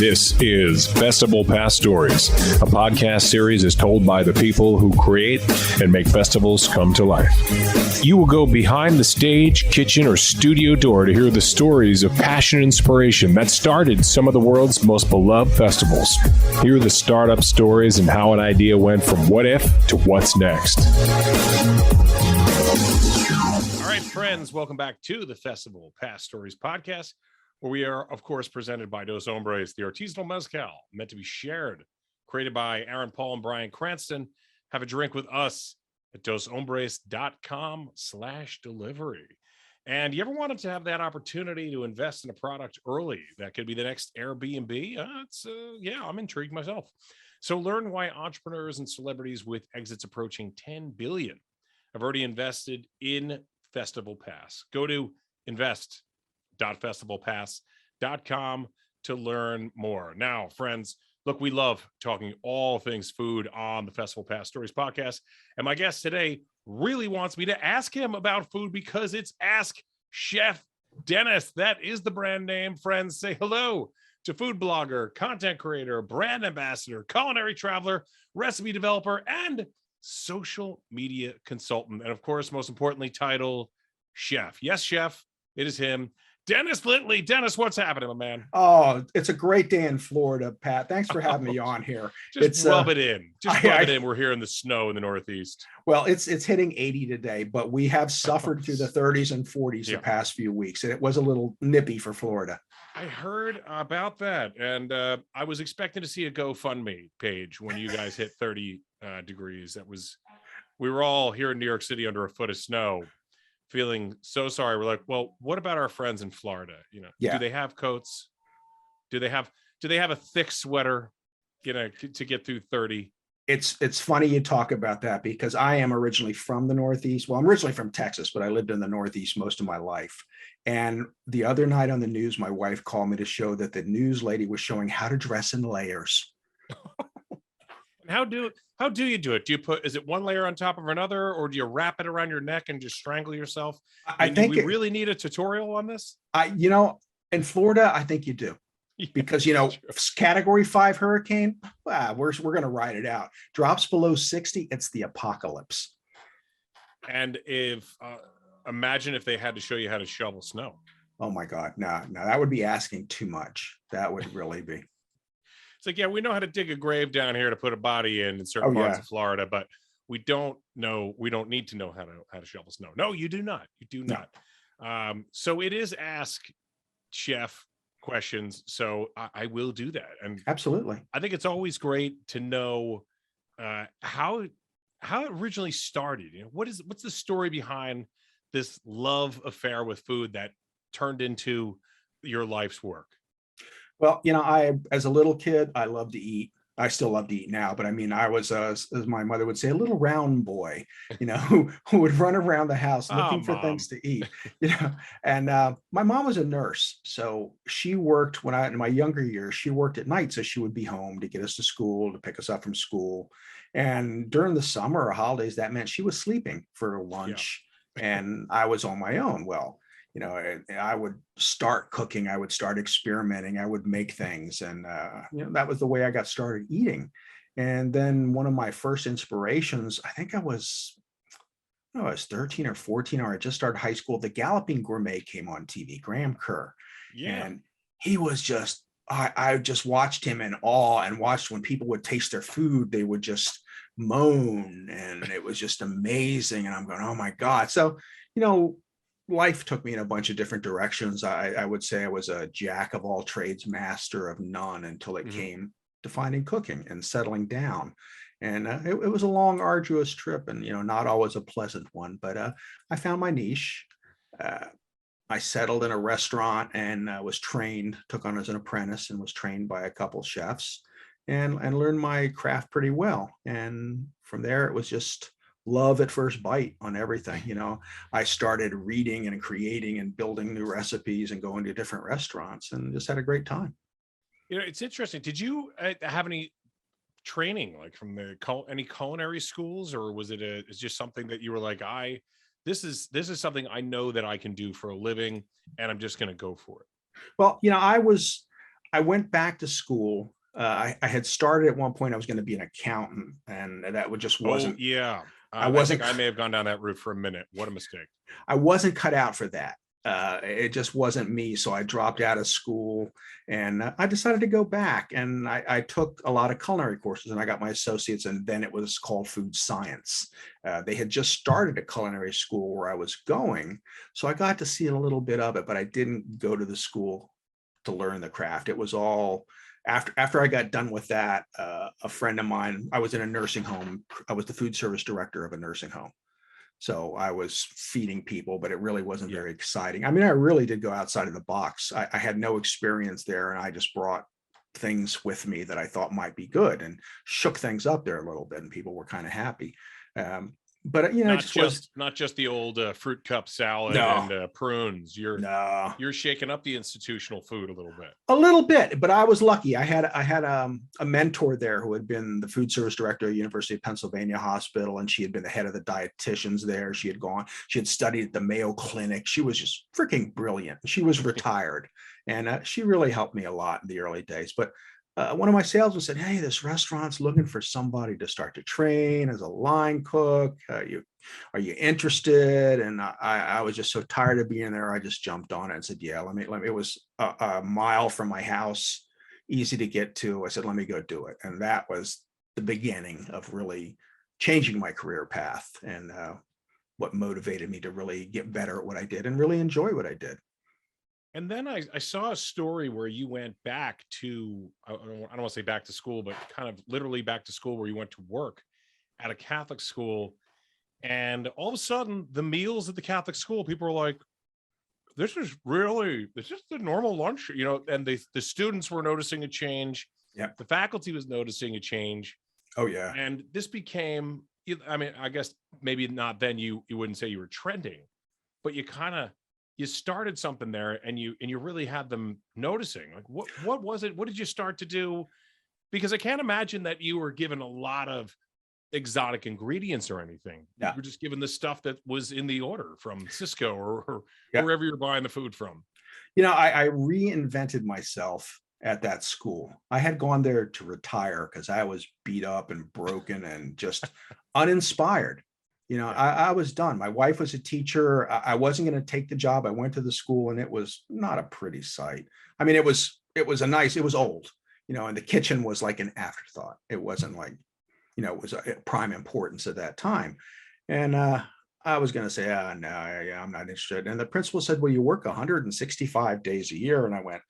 This is Festival Pass Stories, a podcast series is told by the people who create and make festivals come to life. You will go behind the stage, kitchen, or studio door to hear the stories of passion and inspiration that started some of the world's most beloved festivals. Hear the startup stories and how an idea went from what if to what's next. All right, friends, welcome back to the Festival Pass Stories podcast, where we are, of course, presented by Dos Hombres, the artisanal mezcal, meant to be shared, created by Aaron Paul and Brian Cranston. Have a drink with us at doshombres.com/delivery. And you ever wanted to have that opportunity to invest in a product early that could be the next Airbnb? I'm intrigued myself. So learn why entrepreneurs and celebrities with exits approaching 10 billion have already invested in Festival Pass. Go to invest.festivalpass.com to learn more. Now, friends, look, we love talking all things food on the Festival Pass Stories podcast. And my guest today really wants me to ask him about food because it's Ask Chef Dennis. That is the brand name. Friends, say hello to food blogger, content creator, brand ambassador, culinary traveler, recipe developer, and social media consultant. And of course, most importantly, title chef. Yes, chef, it is him. Dennis Littley. Dennis, what's happening, my man? Oh, it's a great day in Florida, Pat. Thanks for having me on here. Just rub it in. Rub it in. We're here in the snow in the Northeast. Well, it's hitting 80 today, but we have suffered through the 30s and 40s the past few weeks, and it was a little nippy for Florida. I heard about that, and I was expecting to see a GoFundMe page when you guys hit 30 degrees. We were all here in New York City under a foot of snow, feeling so sorry. We're like, well, what about our friends in Florida? Do they have coats? Do they have a thick sweater, to get through 30? It's funny you talk about that because I am originally from the Northeast. Well, I'm originally from Texas, but I lived in the Northeast most of my life. And the other night on the news, my wife called me to show that the news lady was showing how to dress in layers. How do you do it? Is it one layer on top of another, or do you wrap it around your neck and just strangle yourself? I think we really need a tutorial on this. In Florida, I think you do, because Category 5 hurricane, we're going to ride it out. Drops below 60, it's the apocalypse. And imagine if they had to show you how to shovel snow. Oh my God, no, that would be asking too much. That would really be. It's like, we know how to dig a grave down here to put a body in certain parts of Florida, but we don't need to know how to shovel snow. No, you do not. You do not. So it is Ask Chef questions. So I will do that. And absolutely. I think it's always great to know how it originally started. What's the story behind this love affair with food that turned into your life's work? Well, as a little kid, I loved to eat. I still love to eat now, but I was, as my mother would say, a little round boy, who would run around the house looking for things to eat, And my mom was a nurse, so she worked in my younger years. She worked at night, so she would be home to get us to school, to pick us up from school. And during the summer or holidays, that meant she was sleeping for lunch, and I was on my own. Well, I would start cooking, I would start experimenting, I would make things. And, that was the way I got started eating. And then one of my first inspirations, I think I was 13 or 14, or I just started high school. The Galloping Gourmet came on TV, Graham Kerr. Yeah. And he was just, I just watched him in awe, and watched when people would taste their food, they would just moan, and it was just amazing. And I'm going, oh my God. So, life took me in a bunch of different directions. I would say I was a jack of all trades, master of none, until it came to finding cooking and settling down. And it was a long, arduous trip, and not always a pleasant one. But I found my niche. I settled in a restaurant and was trained, took on as an apprentice, and was trained by a couple chefs, and learned my craft pretty well. And from there, it was just love at first bite on everything. I started reading and creating and building new recipes and going to different restaurants, and just had a great time. It's interesting. Did you have any training, like from any culinary schools, or was it's just something that you were like, I this is something I know that I can do for a living, and I'm just going to go for it. Well, I went back to school. I had started at one point, I was going to be an accountant, and that just wasn't. Oh, yeah. I wasn't. I think I may have gone down that route for a minute. What a mistake. I wasn't cut out for that. It just wasn't me. So I dropped out of school, and I decided to go back, and I took a lot of culinary courses, and I got my associates, and then it was called food science. They had just started a culinary school where I was going. So I got to see a little bit of it, but I didn't go to the school to learn the craft. It was all after I got done with that. A friend of mine, I was in a nursing home. I was the food service director of a nursing home. So I was feeding people, but it really wasn't very exciting. I mean, I really did go outside of the box. I had no experience there, and I just brought things with me that I thought might be good and shook things up there a little bit, and people were kind of happy. But not just the old fruit cup salad and prunes. You're shaking up the institutional food a little bit. But I was lucky. I had a mentor there who had been the food service director at the University of Pennsylvania Hospital, and she had been the head of the dietitians there. She had studied at the Mayo Clinic. She was just freaking brilliant. She was retired, and she really helped me a lot in the early days. But one of my salesmen said, "Hey, this restaurant's looking for somebody to start to train as a line cook. Are you interested?" And I was just so tired of being there. I just jumped on it and said, "Yeah, let me." It was a mile from my house, easy to get to. I said, "Let me go do it." And that was the beginning of really changing my career path, and what motivated me to really get better at what I did and really enjoy what I did. And then I saw a story where you went back to, I don't want to say back to school, but kind of literally back to school, where you went to work at a Catholic school. And all of a sudden, the meals at the Catholic school, people were like, this is the normal lunch, and the students were noticing a change. Yeah. The faculty was noticing a change. Oh, yeah. And this became, I mean, I guess maybe not then you wouldn't say you were trending, but you started something there, and you really had them noticing. Like, what was it? What did you start to do? Because I can't imagine that you were given a lot of exotic ingredients or anything. Yeah. You were just given the stuff that was in the order from Cisco or wherever you're buying the food from. I reinvented myself at that school. I had gone there to retire because I was beat up and broken and just uninspired. I was done. My wife was a teacher. I wasn't going to take the job. I went to the school, and it was not a pretty sight. I mean, it was old, and the kitchen was like an afterthought. It wasn't like, it was a prime importance at that time. And I was going to say, no, I'm not interested. And the principal said, well, you work 165 days a year. And I went,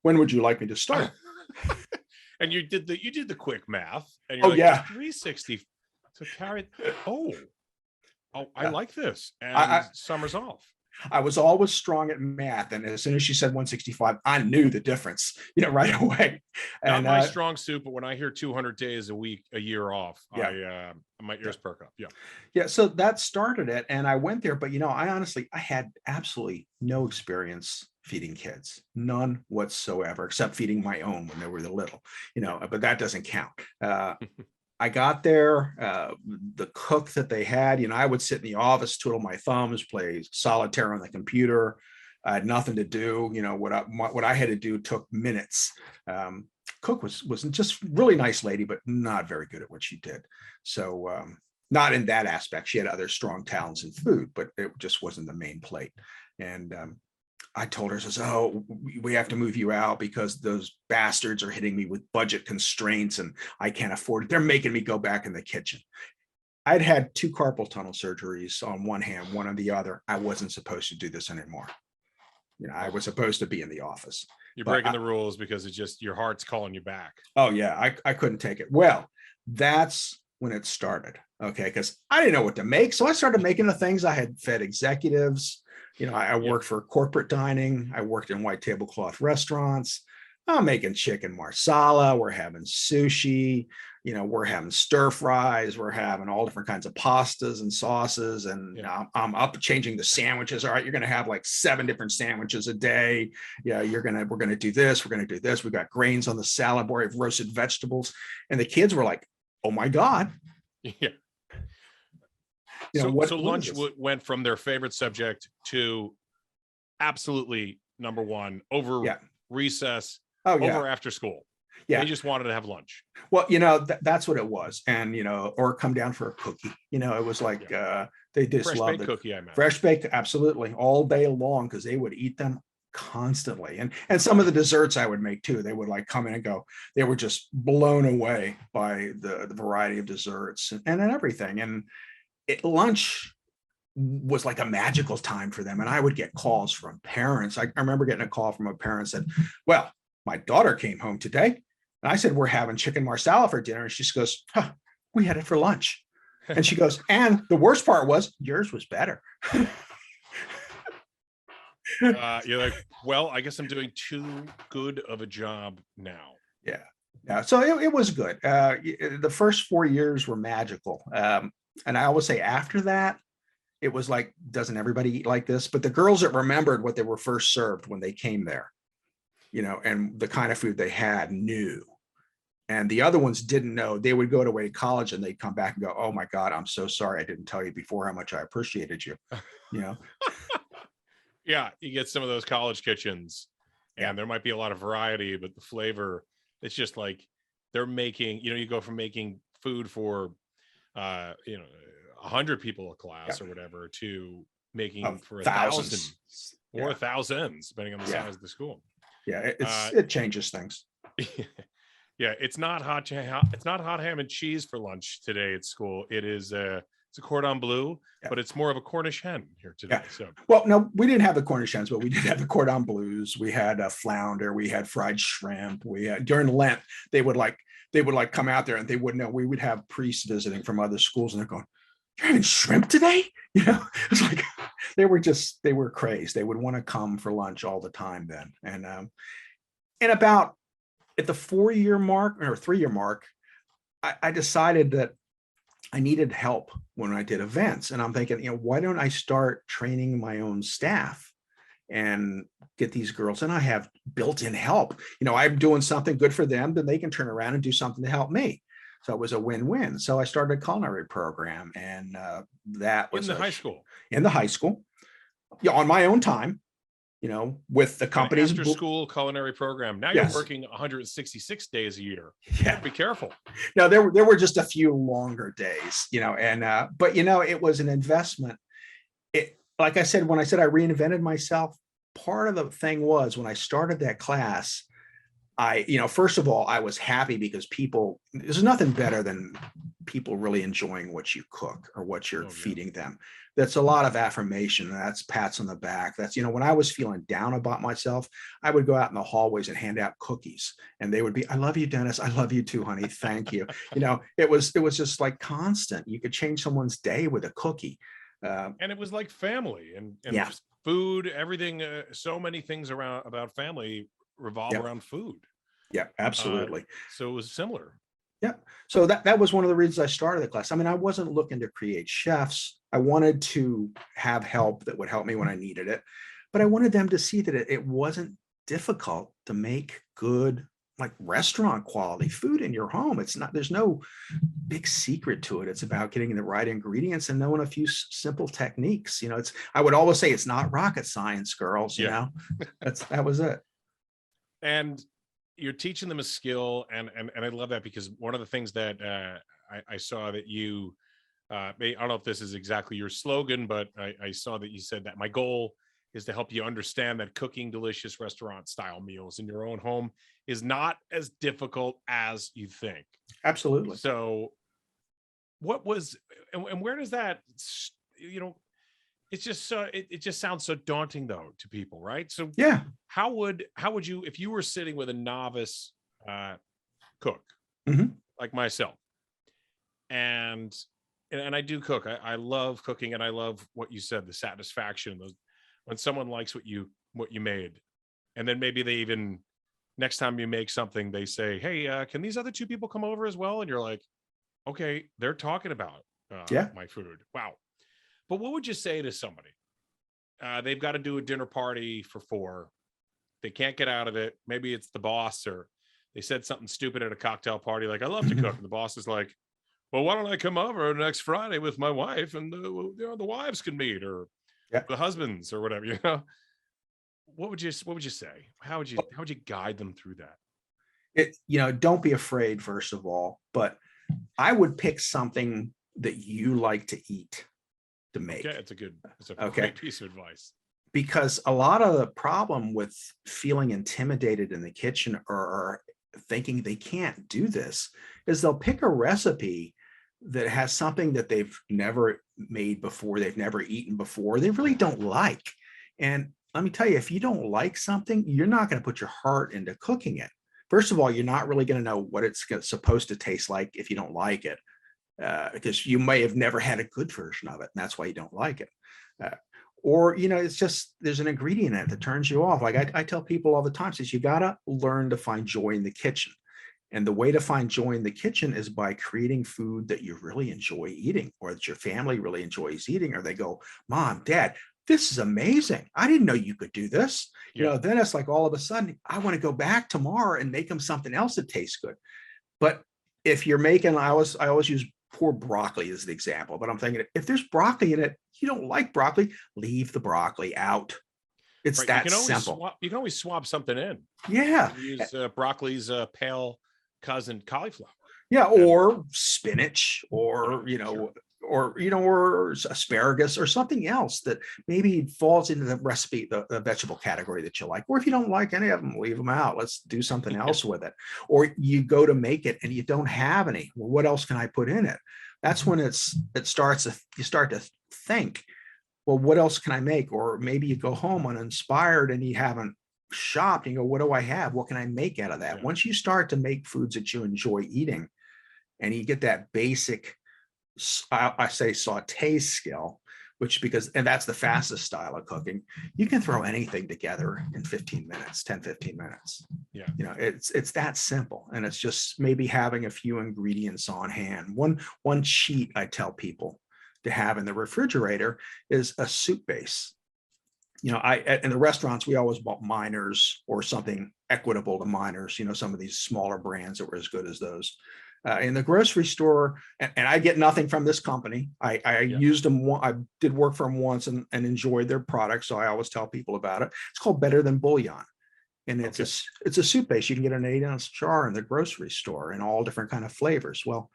when would you like me to start? And you did the quick math, and you're 360 to carry. I like this. And summer's off. I was always strong at math, and as soon as she said 165, I knew the difference, right away. Not And my strong suit, but when I hear 200 days a year off, my ears perk up. Yeah. So that started it, and I went there. But I had absolutely no experience feeding kids, none whatsoever, except feeding my own when they were little. But that doesn't count. I got there, the cook that they had, I would sit in the office, twiddle my thumbs, play solitaire on the computer. I had nothing to do. What I had to do took minutes. Cook was just really nice lady, but not very good at what she did. So not in that aspect. She had other strong talents in food, but it just wasn't the main plate. And I told her, says, "Oh, we have to move you out because those bastards are hitting me with budget constraints and I can't afford it. They're making me go back in the kitchen." I'd had 2 carpal tunnel surgeries on one hand, one on the other. I wasn't supposed to do this anymore. I was supposed to be in the office. You're breaking the rules because it's just your heart's calling you back. Oh, yeah. I couldn't take it. Well, that's when it started. Okay. Because I didn't know what to make. So I started making the things. I had fed executives. I worked for corporate dining. I worked in white tablecloth restaurants. I'm making chicken marsala. We're having sushi. We're having stir fries. We're having all different kinds of pastas and sauces. And I'm up changing the sandwiches. All right, you're going to have like 7 different sandwiches a day. Yeah, we're going to do this. We're going to do this. We got grains on the salad board. We have roasted vegetables. And the kids were like, "Oh my God." Yeah. So lunch went from their favorite subject to absolutely number one over recess, over after school. Yeah. They just wanted to have lunch. Well, that's what it was. And, or come down for a cookie. It was like they just fresh loved baked cookie, I meant. Fresh baked, absolutely, all day long, because they would eat them constantly. And some of the desserts I would make too, they would like come in and go. They were just blown away by the variety of desserts and everything. And lunch was like a magical time for them. And I would get calls from parents. I remember getting a call from a parent said, well, my daughter came home today. And I said, we're having chicken marsala for dinner. And she just goes, we had it for lunch. And she goes, and the worst part was yours was better. You're like, well, I guess I'm doing too good of a job now. Yeah. So it was good. The first 4 years were magical. And I always say after that, it was like, doesn't everybody eat like this? But the girls that remembered what they were first served when they came there, and the kind of food they had knew. And the other ones didn't know. They would go to college and they'd come back and go, oh my God, I'm so sorry. I didn't tell you before how much I appreciated you. Yeah. You get some of those college kitchens and there might be a lot of variety, but the flavor, it's just like they're making, you go from making food for, 100 people a class or whatever to making for thousands or thousands, depending on the size of the school. Yeah. It changes things. Yeah, it's not hot ham and cheese for lunch today at school. It's a cordon bleu, but it's more of a Cornish hen here today. Yeah. So, well, no, we didn't have the Cornish hens, but we did have the cordon bleus. We had a flounder. We had fried shrimp. We had during Lent they would come out there and they wouldn't know. We would have priests visiting from other schools and they're going, "You're having shrimp today?" It's like they were crazed. They would want to come for lunch all the time then. And about at the 4-year mark or 3-year mark, I decided that I needed help when I did events. And I'm thinking, why don't I start training my own staff and get these girls? And I have built-in help. I'm doing something good for them, then they can turn around and do something to help me. So it was a win-win. So I started a culinary program, and that was in the high school. In the high school, on my own time. With the company's after school culinary program. Now you're working 166 days a year. Yeah. Be careful. No, there were just a few longer days, but it was an investment. Like I said, when I said I reinvented myself, part of the thing was when I started that class, first of all, I was happy because there's nothing better than people really enjoying what you cook or what you're feeding them. That's a lot of affirmation. That's pats on the back. That's, when I was feeling down about myself, I would go out in the hallways and hand out cookies and they would be, "I love you, Dennis. I love you too, honey. Thank you." It was just like constant. You could change someone's day with a cookie. And it was like family and food, everything. So many things about family revolve around food. Yeah, absolutely. So it was similar. Yeah. So that was one of the reasons I started the class. I mean, I wasn't looking to create chefs. I wanted to have help that would help me when I needed it, but I wanted them to see that it wasn't difficult to make good, like restaurant quality food in your home. There's no big secret to it. It's about getting the right ingredients and knowing a few simple techniques. I would always say it's not rocket science, girls, that was it. And you're teaching them a skill. And I love that because one of the things that I saw that you, I don't know if this is exactly your slogan, but I saw that you said that my goal is to help you understand that cooking delicious restaurant style meals in your own home is not as difficult as you think. Absolutely. So what was, and where does that, it's just it just sounds so daunting though to people, right? So yeah, how would you, if you were sitting with a novice cook like myself, and I do cook, I love cooking, and I love what you said, the satisfaction, when someone likes what you made, and then maybe they even next time you make something they say, "Hey, can these other 2 people come over as well?" And you're like, okay, they're talking about my food. Wow. But what would you say to somebody? They've got to do a dinner party for 4. They can't get out of it. Maybe it's the boss, or they said something stupid at a cocktail party, like, "I love to cook." And the boss is like, well, why don't I come over next Friday with my wife and the wives can meet, or the husbands or whatever, what would you say? How would you guide them through that? Don't be afraid, first of all, but I would pick something that you like to eat to make. Okay, it's a great piece of advice. Because a lot of the problem with feeling intimidated in the kitchen or thinking they can't do this is they'll pick a recipe that has something that they've never made before, they've never eaten before, they really don't like. And let me tell you, if you don't like something, you're not going to put your heart into cooking it. First of all, you're not really going to know what it's supposed to taste like if you don't like it, because you may have never had a good version of it, and that's why you don't like it. Or, it's just, there's an ingredient in it that turns you off. Like I tell people all the time, says you got to learn to find joy in the kitchen. And the way to find joy in the kitchen is by creating food that you really enjoy eating, or that your family really enjoys eating, or they go, Mom, Dad, this is amazing. I didn't know you could do this. Then it's like all of a sudden, I want to go back tomorrow and make them something else that tastes good. But if you're making, I always use poor broccoli as the example, but I'm thinking if there's broccoli in it, you don't like broccoli, leave the broccoli out. It's right. That simple. You can always swap something in. Yeah. Use broccoli's pale cousin, cauliflower. Yeah. Or spinach, or, or asparagus, or something else that maybe falls into the recipe, the vegetable category that you like. Or if you don't like any of them, leave them out. Let's do something else with it. Or you go to make it and you don't have any. Well, what else can I put in it? That's when you start to think, well, what else can I make? Or maybe you go home uninspired and you haven't shopped and you go, what do I have? What can I make out of that? Once you start to make foods that you enjoy eating, and you get that basic, I say saute skill, and that's the fastest style of cooking, you can throw anything together in 10, 15 minutes. Yeah. It's that simple. And it's just maybe having a few ingredients on hand. One cheat I tell people to have in the refrigerator is a soup base. In the restaurants, we always bought Miners or something equitable to Miners, some of these smaller brands that were as good as those. In the grocery store, and I get nothing from this company. I used them. I did work for them once and enjoyed their product, so I always tell people about it. It's called Better Than Bouillon, and it's a soup base. You can get an 8-ounce jar in the grocery store in all different kind of flavors. Well,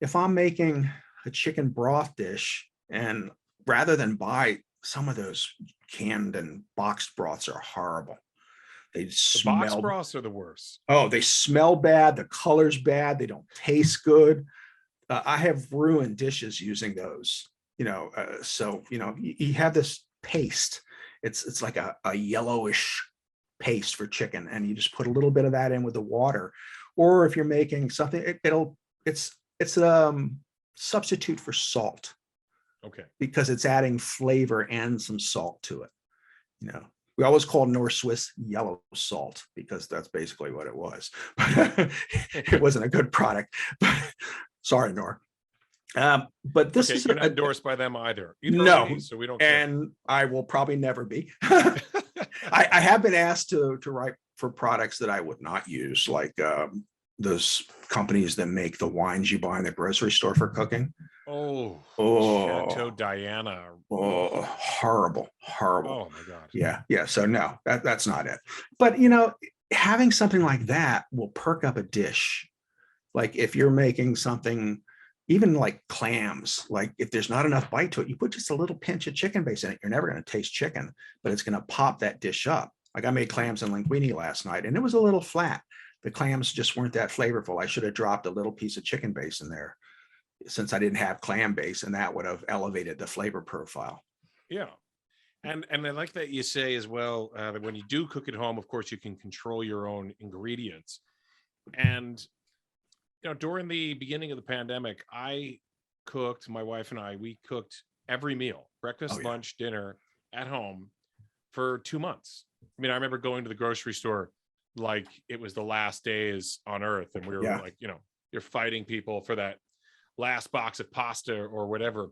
if I'm making a chicken broth dish, and rather than buy some of those canned and boxed broths are horrible. The box broths are the worst. Oh, they smell bad. The color's bad. They don't taste good. I have ruined dishes using those. So you have this paste. It's like a yellowish paste for chicken, and you just put a little bit of that in with the water. Or if you're making something, it's a substitute for salt. Okay. Because it's adding flavor and some salt to it. We always call North Swiss yellow salt because that's basically what it was. It wasn't a good product. Sorry, Nor. But this is you're not endorsed by them either. No, so we don't. And I will probably never be. I have been asked to write for products that I would not use, like those companies that make the wines you buy in the grocery store for cooking. Oh, Chateau Diana. Oh, horrible. Oh my God. Yeah. So no, that's not it. But having something like that will perk up a dish. Like if you're making something, even like clams, like if there's not enough bite to it, you put just a little pinch of chicken base in it. You're never going to taste chicken, but it's going to pop that dish up. Like I made clams and linguine last night, and it was a little flat. The clams just weren't that flavorful. I should have dropped a little piece of chicken base in there, since I didn't have clam base, and that would have elevated the flavor profile. Yeah. And I like that you say as well, that when you do cook at home, of course, you can control your own ingredients. And, during the beginning of the pandemic, my wife and I, we cooked every meal, breakfast, lunch, dinner at home for 2 months. I mean, I remember going to the grocery store like it was the last days on earth. And we were like, you're fighting people for that last box of pasta or whatever,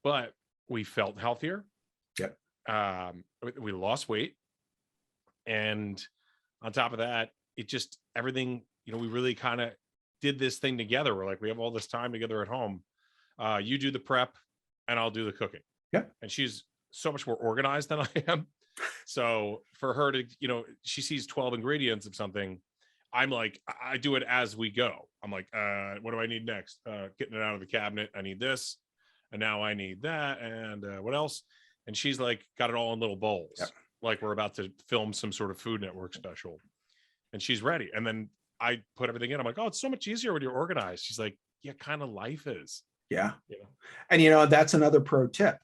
but we felt healthier. Yep. We lost weight, and on top of that, it just everything. We really kind of did this thing together. We're like, we have all this time together at home. You do the prep and I'll do the cooking. Yeah. And she's so much more organized than I am. So for her to, she sees 12 ingredients of something. I'm like, I do it as we go. I'm like, what do I need next? Getting it out of the cabinet. I need this. And now I need that. And what else? And she's like, got it all in little bowls. Yep. Like we're about to film some sort of Food Network special. And she's ready. And then I put everything in. I'm like, oh, it's so much easier when you're organized. She's like, yeah, kind of life is. Yeah. And, that's another pro tip.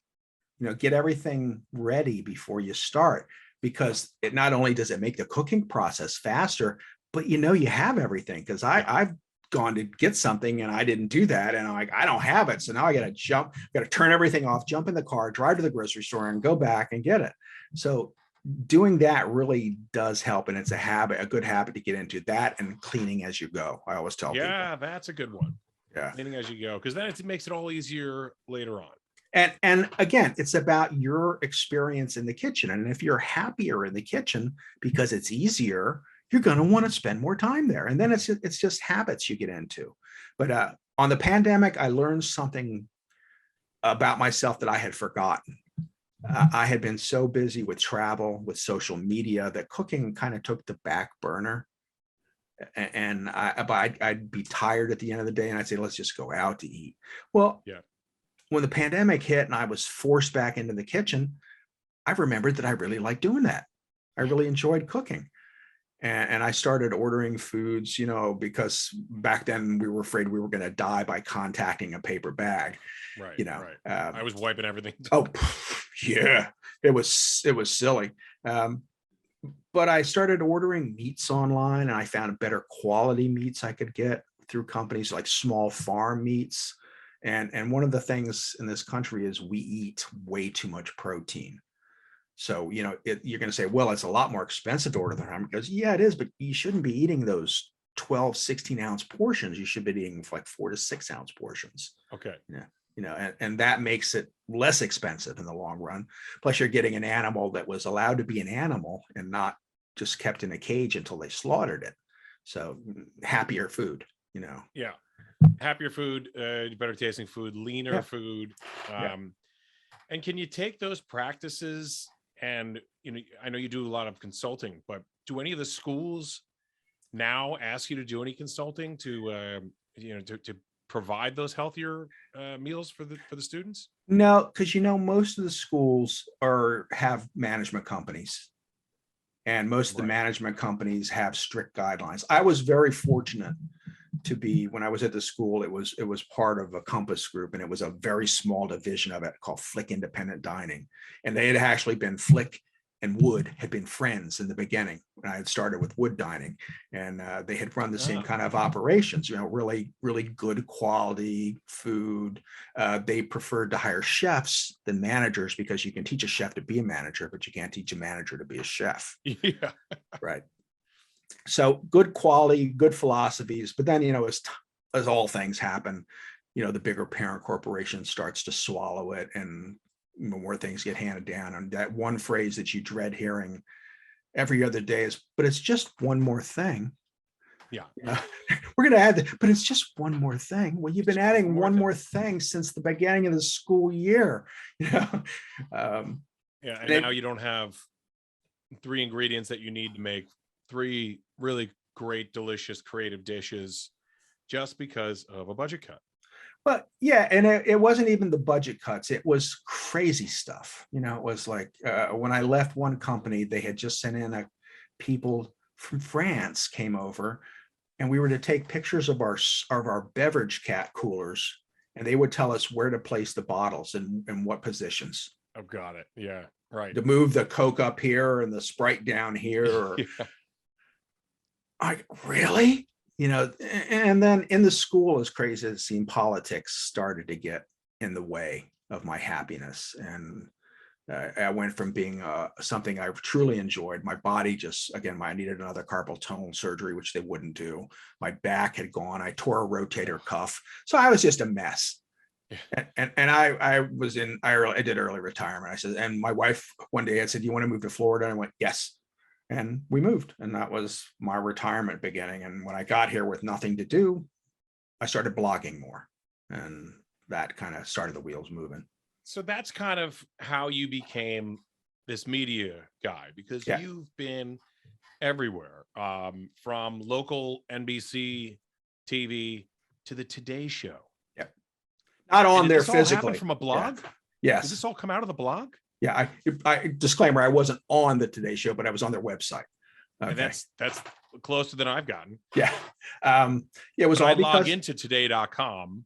Get everything ready before you start, because it not only does it make the cooking process faster, but you have everything. Because I've gone to get something and I didn't do that, and I'm like, I don't have it, so now I got to turn everything off, jump in the car, drive to the grocery store, and go back and get it. So doing that really does help, and it's a good habit to get into, that and cleaning as you go. I always tell people. Yeah, that's a good one. Yeah, cleaning as you go, because then it makes it all easier later on. And again, it's about your experience in the kitchen. And if you're happier in the kitchen because it's easier, you're going to want to spend more time there. And then it's just habits you get into. But on the pandemic, I learned something about myself that I had forgotten. I had been so busy with travel, with social media, that cooking kind of took the back burner. And I'd be tired at the end of the day and I'd say, let's just go out to eat. Well, yeah. When the pandemic hit and I was forced back into the kitchen, I remembered that I really liked doing that. I really enjoyed cooking. And I started ordering foods, because back then we were afraid we were going to die by contacting a paper bag. Right. Right. I was wiping everything. Oh, yeah. It was silly. But I started ordering meats online, and I found better quality meats I could get through companies like Small Farm Meats. And one of the things in this country is we eat way too much protein. So, you're going to say, well, it's a lot more expensive to order than I'm, because yeah, it is, but you shouldn't be eating those 12, 16 ounce portions. You should be eating like 4 to 6 ounce portions. Okay. Yeah. And that makes it less expensive in the long run. Plus you're getting an animal that was allowed to be an animal and not just kept in a cage until they slaughtered it. So happier food, Yeah. Happier food, better tasting food, leaner food. And can you take those practices and, I know you do a lot of consulting, but do any of the schools now ask you to do any consulting to provide those healthier meals for the students? No, because most of the schools have management companies, and most of the management companies have strict guidelines. I was very fortunate to be, when I was at the school, it was part of a Compass group, and it was a very small division of it called Flick Independent Dining. And they had actually been, Flick and Wood had been friends in the beginning when I had started with Wood Dining, and they had run the same kind of operations, really, really good quality food. They preferred to hire chefs than managers, because you can teach a chef to be a manager, but you can't teach a manager to be a chef. Yeah. Right. So good quality, good philosophies, but then, as all things happen, the bigger parent corporation starts to swallow it, and more things get handed down. And that one phrase that you dread hearing every other day is, but it's just one more thing. Yeah. We're going to add that, but it's just one more thing. Well, you've been adding one more thing since the beginning of the school year. And now you don't have 3 ingredients that you need to make 3 really great, delicious, creative dishes just because of a budget cut. But yeah, and it wasn't even the budget cuts. It was crazy stuff. It was like when I left one company, they had just sent in people from France came over, and we were to take pictures of our beverage cat coolers, and they would tell us where to place the bottles and what positions. Oh, got it. Yeah, right. To move the Coke up here and the Sprite down here. Or, really? And then in the school, as crazy as it seemed, politics started to get in the way of my happiness. And I went from being something I truly enjoyed. My body I needed another carpal tunnel surgery, which they wouldn't do. My back had gone. I tore a rotator cuff. So I was just a mess. And I was I did early retirement. I said, and my wife one day had said, "Do you want to move to Florida?" And I went, "Yes." And we moved, and that was my retirement beginning. And when I got here with nothing to do, I started blogging more, and that kind of started the wheels moving. So that's kind of how you became this media guy, because Yeah. you've been everywhere, from local NBC TV to the Today Show. Yeah. Not on did there this all happen physically. from a blog? Yeah. Yes. Did this all come out of the blog? Yeah. I disclaimer, I wasn't on the Today Show, but I was on their website. Okay. And that's closer than I've gotten. Yeah. It was but all I because log into today.com.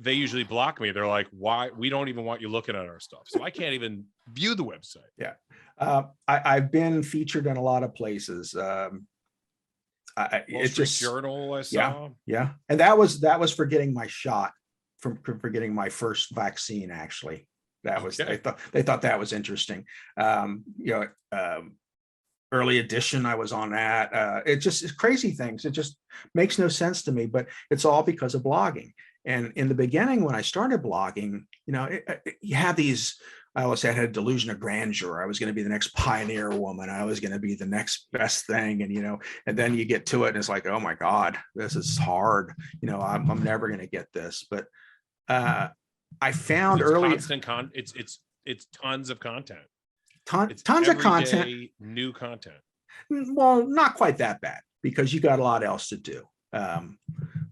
They usually block me. They're like, why? We don't even want you looking at our stuff. So I can't even view the website. Yeah. I've been featured in a lot of places. Wall It's Street just Journal, I saw. Yeah. And that was for getting my shot, for getting my first vaccine, actually. That was, Okay. they thought that was interesting. Early edition, I was on that. It's crazy things. It just makes no sense to me, but it's all because of blogging. And in the beginning, when I started blogging, you have these, I always said I had a delusion of grandeur. I was going to be the next pioneer woman. I was going to be the next best thing. And then you get to it and it's like, oh my God, this is hard. I'm never going to get this. But I found It's early, it's tons of content. Tons of content, new content. Well, not quite that bad, because you got a lot else to do.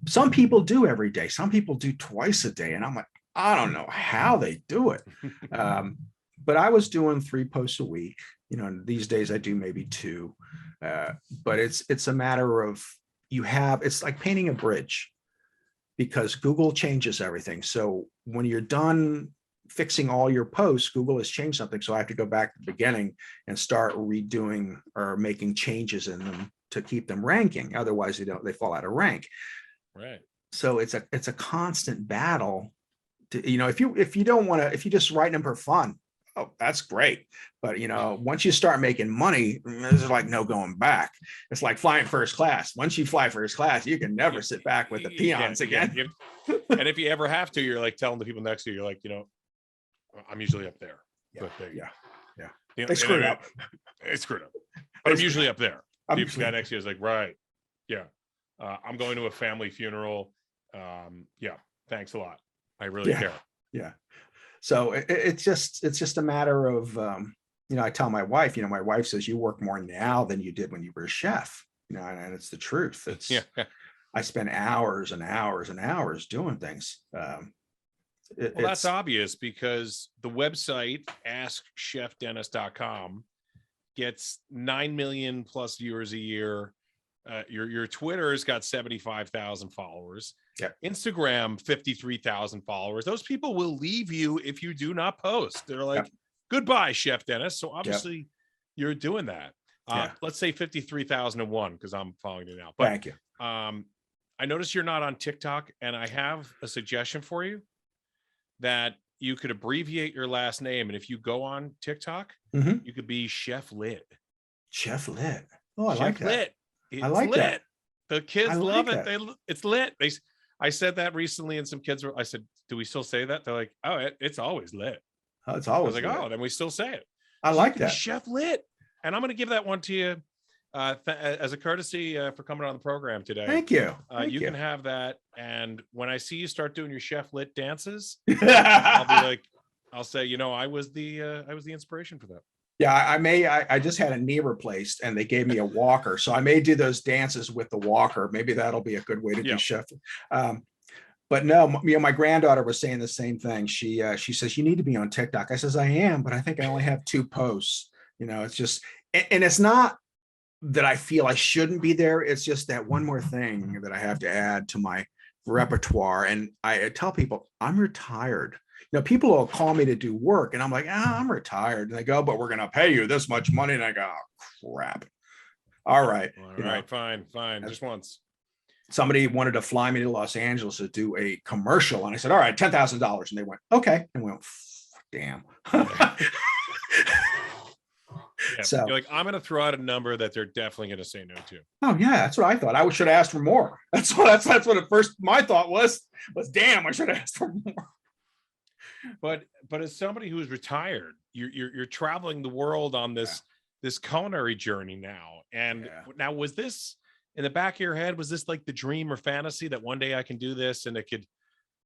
Some people do every day. Some people do twice a day. And I'm like, I don't know how they do it. But I was doing 3 posts a week. These days I do maybe 2. But it's a matter of, it's like painting a bridge, because Google changes everything. So when you're done fixing all your posts, Google has changed something. So I have to go back to the beginning and start redoing or making changes in them to keep them ranking. Otherwise they fall out of rank. Right. So it's a constant battle to, if you don't want to, if you just write them for fun, oh, that's great. But once you start making money, there's like no going back. It's like flying first class. Once you fly first class, you can never sit back with the peons again. And if you ever have to, you're like telling the people next to you, you're like, I'm usually up there. Yeah. They screwed up. It's screwed up. But I'm usually up there. The guy next to you is like, right. Yeah. I'm going to a family funeral. Yeah. Thanks a lot. I really care. Yeah. So it's just a matter of, I tell my wife, my wife says, you work more now than you did when you were a chef, and it's the truth. I spend hours and hours and hours doing things. That's obvious, because the website askchefdennis.com gets 9 million plus viewers a year. Your Twitter's got 75,000 followers. Yeah. Instagram 53,000 followers. Those people will leave you if you do not post. They're like, goodbye, Chef Dennis. So obviously you're doing that. Let's say 53,001, because I'm following you now. But thank you. I noticed you're not on TikTok, and I have a suggestion for you, that you could abbreviate your last name. And if you go on TikTok, you could be Chef Lit. Chef Lit. Oh, I Chef like that. Lit. It's I like lit. that. The kids like love it. It's lit. I said that recently, and some kids I said, do we still say that? They're like, oh, it's always lit. Oh, it's always I was like, oh, then we still say it. I like that. Chef Lit. And I'm going to give that one to you as a courtesy for coming on the program today. Thank you. You can have that. And when I see you start doing your Chef Lit dances, I'll say, I was the inspiration for that. Yeah, I just had a knee replaced and they gave me a walker. So I may do those dances with the walker. Maybe that'll be a good way to do chef. But no, my granddaughter was saying the same thing. She says, you need to be on TikTok. I says, I am, but I think I only have 2 posts. It's just, and it's not that I feel I shouldn't be there. It's just that one more thing that I have to add to my repertoire. And I tell people I'm retired. People will call me to do work and I'm like, I'm retired. And they go, but we're going to pay you this much money. And I go, oh, crap. All right. Fine. Just once. Somebody wanted to fly me to Los Angeles to do a commercial. And I said, all right, $10,000. And they went, okay. And we went, damn. So you're like, I'm going to throw out a number that they're definitely going to say no to. Oh yeah, that's what I thought. I should have asked for more. That's what at first my thought was damn, I should have asked for more. But as somebody who's retired, you're traveling the world on this culinary journey now. And now, was this in the back of your head, was this like the dream or fantasy that one day I can do this, and it could,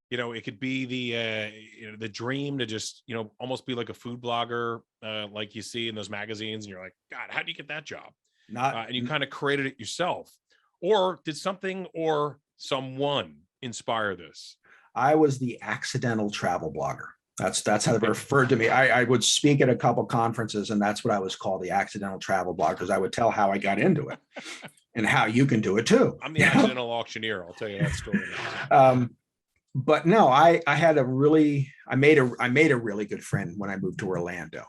it could be the dream to just, almost be like a food blogger, like you see in those magazines, and you're like, God, how do you get that job? And you kind of created it yourself, or did something or someone inspire this? I was the accidental travel blogger. That's how they referred to me. I would speak at a couple conferences, and that's what I was called, the accidental travel blogger, because I would tell how I got into it and how you can do it too. I'm the accidental auctioneer. I'll tell you that story. But no, I made a really good friend when I moved to Orlando.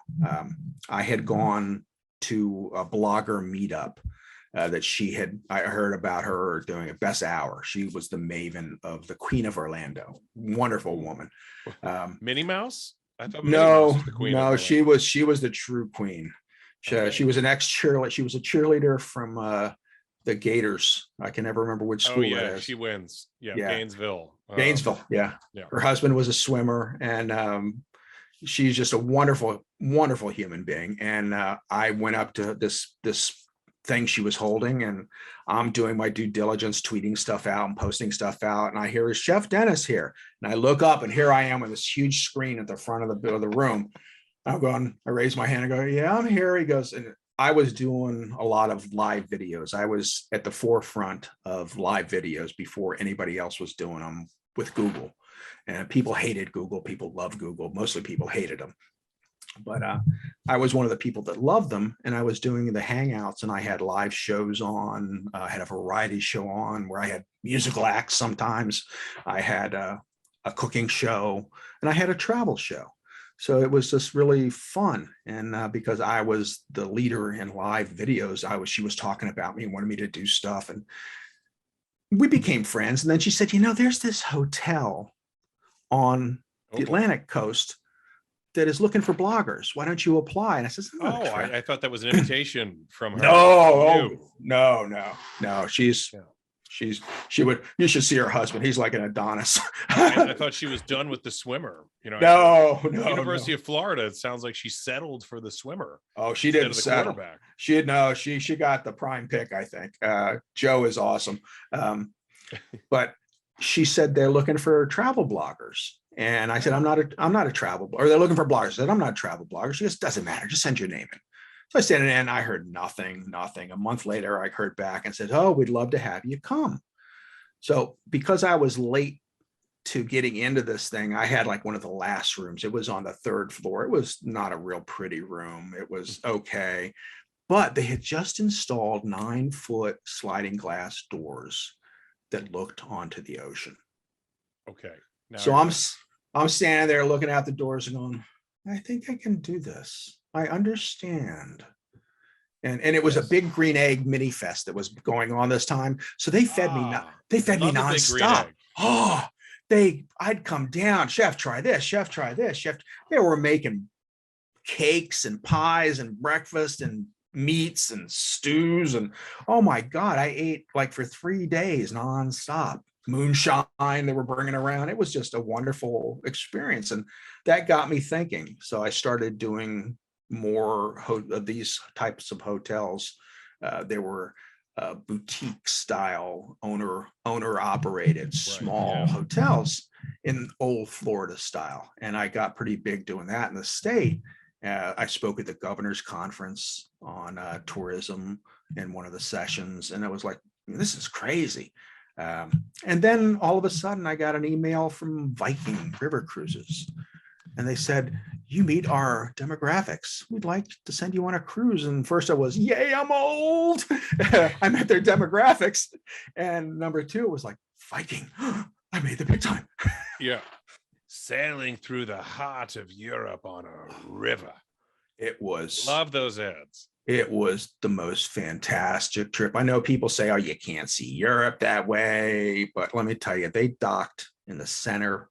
I had gone to a blogger meetup that I heard about her doing a best hour. She was the maven of the Queen of Orlando. Wonderful woman. Minnie Mouse? I thought no, she was the true queen. She was an ex-cheerleader. She was a cheerleader from the Gators. I can never remember which school that is. She wins. Yeah. Gainesville. Yeah. Her husband was a swimmer, and she's just a wonderful, wonderful human being. And I went up to this thing she was holding, and I'm doing my due diligence, tweeting stuff out and posting stuff out. And I hear, "Is Chef Dennis here?" And I look up, and here I am with this huge screen at the front of the room. I raise my hand and go, "Yeah, I'm here." He goes, and I was doing a lot of live videos. I was at the forefront of live videos before anybody else was doing them with Google. And people hated Google. People love Google. Mostly people hated them. But I was one of the people that loved them. And I was doing the Hangouts, and I had live shows on. I had a variety show on where I had musical acts sometimes. I had a cooking show, and I had a travel show. So it was just really fun. And because I was the leader in live videos, she was talking about me and wanted me to do stuff. And we became friends. And then she said, there's this hotel on the Atlantic coast that is looking for bloggers. Why don't you apply? And I said, I thought that was an invitation from her. No. You should see her husband. He's like an Adonis. I thought she was done with the swimmer. No. University of Florida. It sounds like she settled for the swimmer. Oh, she didn't settle. She got the prime pick, I think. Joe is awesome. But she said they're looking for travel bloggers. And I said, I'm not a travel blogger. They're looking for bloggers. I said, I'm not a travel blogger. She goes, doesn't matter. Just send your name in. So I sent it in. I heard nothing. A month later, I heard back and said, "Oh, we'd love to have you come." So because I was late to getting into this thing, I had like one of the last rooms. It was on the third floor. It was not a real pretty room. It was okay. But they had just installed 9-foot sliding glass doors that looked onto the ocean. Okay. So I'm standing there looking out the doors and going, I think I can do this. I understand. And it was a big green egg mini fest that was going on this time. So they fed me nonstop. I'd come down, chef, try this, chef, try this, chef. They were making cakes and pies and breakfast and meats and stews. And oh my God, I ate like for 3 days nonstop. Moonshine they were bringing around. It was just a wonderful experience. And that got me thinking. So I started doing more of these types of hotels. There were boutique style owner operated small hotels in old Florida style. And I got pretty big doing that in the state. I spoke at the governor's conference on tourism in one of the sessions. And I was like, this is crazy. And then all of a sudden I got an email from Viking River Cruises, and they said, "You meet our demographics. We'd like to send you on a cruise." And first I was, yay, I'm old. I met their demographics. And number two was like, Viking, I made the big time. Yeah. Sailing through the heart of Europe on a river. It was. Love those ads. It was the most fantastic trip. I know people say, "Oh, you can't see Europe that way." But let me tell you, they docked in the center